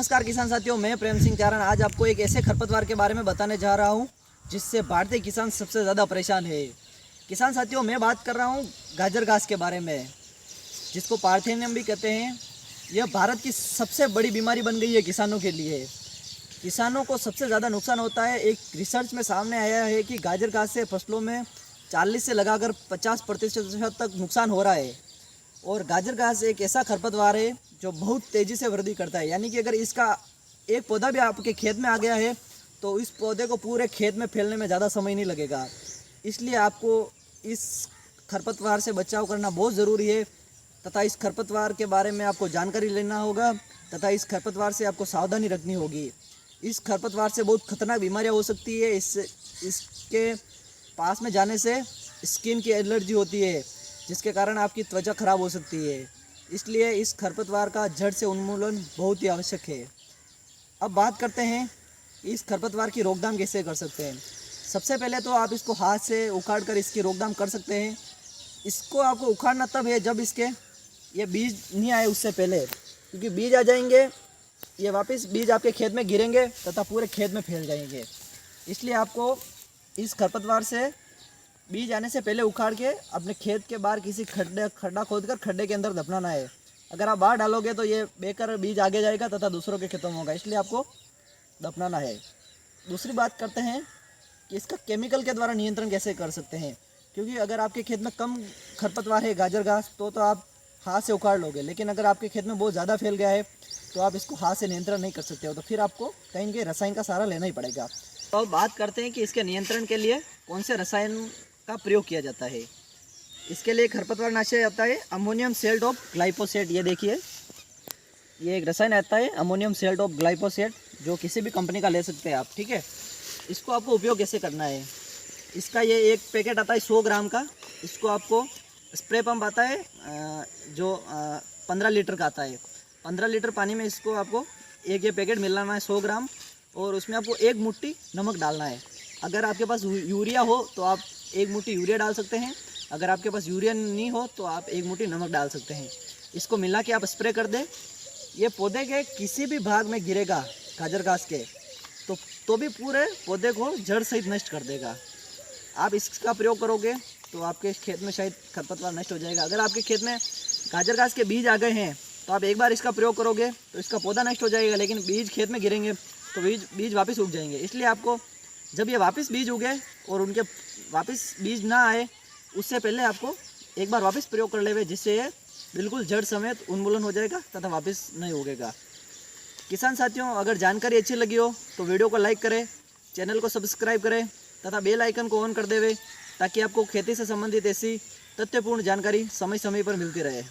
नमस्कार किसान साथियों, मैं प्रेम सिंह चारण आज आपको एक ऐसे खरपतवार के बारे में बताने जा रहा हूं जिससे भारतीय किसान सबसे ज़्यादा परेशान है। किसान साथियों, मैं बात कर रहा हूं गाजर घास के बारे में, जिसको पार्थेनियम भी कहते हैं। यह भारत की सबसे बड़ी बीमारी बन गई है किसानों के लिए। किसानों को सबसे ज़्यादा नुकसान होता है। एक रिसर्च में सामने आया है कि गाजर घास से फसलों में 40 से लगाकर 50% तक नुकसान हो रहा है। और गाजर घास एक ऐसा खरपतवार है जो बहुत तेज़ी से वृद्धि करता है, यानी कि अगर इसका एक पौधा भी आपके खेत में आ गया है तो इस पौधे को पूरे खेत में फैलने में ज़्यादा समय नहीं लगेगा। इसलिए आपको इस खरपतवार से बचाव करना बहुत ज़रूरी है तथा इस खरपतवार के बारे में आपको जानकारी लेना होगा तथा इस खरपतवार से आपको सावधानी रखनी होगी। इस खरपतवार से बहुत खतरनाक बीमारियाँ हो सकती है। इसके पास में जाने से स्किन की एलर्जी होती है, जिसके कारण आपकी त्वचा खराब हो सकती है। इसलिए इस खरपतवार का जड़ से उन्मूलन बहुत ही आवश्यक है। अब बात करते हैं इस खरपतवार की रोकथाम कैसे कर सकते हैं। सबसे पहले तो आप इसको हाथ से उखाड़ कर इसकी रोकथाम कर सकते हैं। इसको आपको उखाड़ना तब है जब इसके ये बीज नहीं आए उससे पहले, क्योंकि बीज आ जाएंगे, ये वापस बीज आपके खेत में गिरेंगे तथा पूरे खेत में फैल जाएंगे। इसलिए आपको इस खरपतवार से बीज आने से पहले उखाड़ के अपने खेत के बाहर किसी खड्डा खोदकर खड्डे के अंदर दफनाना है। अगर आप बाहर डालोगे तो ये बेकार बीज आगे जाएगा तथा दूसरों के खेतों में होगा, इसलिए आपको दफनाना है। दूसरी बात करते हैं कि इसका केमिकल के द्वारा नियंत्रण कैसे कर सकते हैं, क्योंकि अगर आपके खेत में कम खरपतवार है गाजर घास तो आप हाथ से उखाड़ लोगे, लेकिन अगर आपके खेत में बहुत ज़्यादा फैल गया है तो आप इसको हाथ से नियंत्रण नहीं कर सकते हो, तो फिर आपको कहीं न कहीं रसायन का सहारा लेना ही पड़ेगा। तो अब बात करते हैं कि इसके नियंत्रण के लिए कौन से रसायन का प्रयोग किया जाता है। इसके लिए खरपतवार नाशक आता है अमोनियम सल्फेट ऑफ ग्लाइफोसेट। ये देखिए, ये एक रसायन आता है अमोनियम सल्फेट ऑफ ग्लाइफोसेट, जो किसी भी कंपनी का ले सकते हैं आप, ठीक है। इसको आपको उपयोग कैसे करना है। इसका ये एक पैकेट आता है 100 ग्राम का। इसको आपको स्प्रे पंप आता है जो 15 लीटर का आता है। 15 लीटर पानी में इसको आपको एक ये पैकेट मिलाना है 100 ग्राम, और उसमें आपको एक मुट्ठी नमक डालना है। अगर आपके पास यूरिया हो तो आप एक मुट्ठी यूरिया डाल सकते हैं, अगर आपके पास यूरिया नहीं हो तो आप एक मुट्ठी नमक डाल सकते हैं। इसको मिला के आप स्प्रे कर दें। ये पौधे के किसी भी भाग में गिरेगा गाजर घास के तो भी पूरे पौधे को जड़ सहित नष्ट कर देगा। आप इसका प्रयोग करोगे तो आपके खेत में शायद खरपतवार नष्ट हो जाएगा। अगर आपके खेत में गाजर घास के बीज आ गए हैं तो आप एक बार इसका प्रयोग करोगे तो इसका पौधा नष्ट हो जाएगा, लेकिन बीज खेत में गिरेंगे तो बीज वापस उग जाएंगे। इसलिए आपको जब ये वापस बीज उगे और उनके वापस बीज ना आए उससे पहले आपको एक बार वापस प्रयोग कर लेवे, जिससे ये बिल्कुल जड़ समेत उन्मूलन हो जाएगा तथा वापस नहीं उगेगा। किसान साथियों, अगर जानकारी अच्छी लगी हो तो वीडियो को लाइक करें, चैनल को सब्सक्राइब करें तथा बेल आइकन को ऑन कर देवे, ताकि आपको खेती से संबंधित ऐसी तथ्यपूर्ण जानकारी समय समय पर मिलती रहे।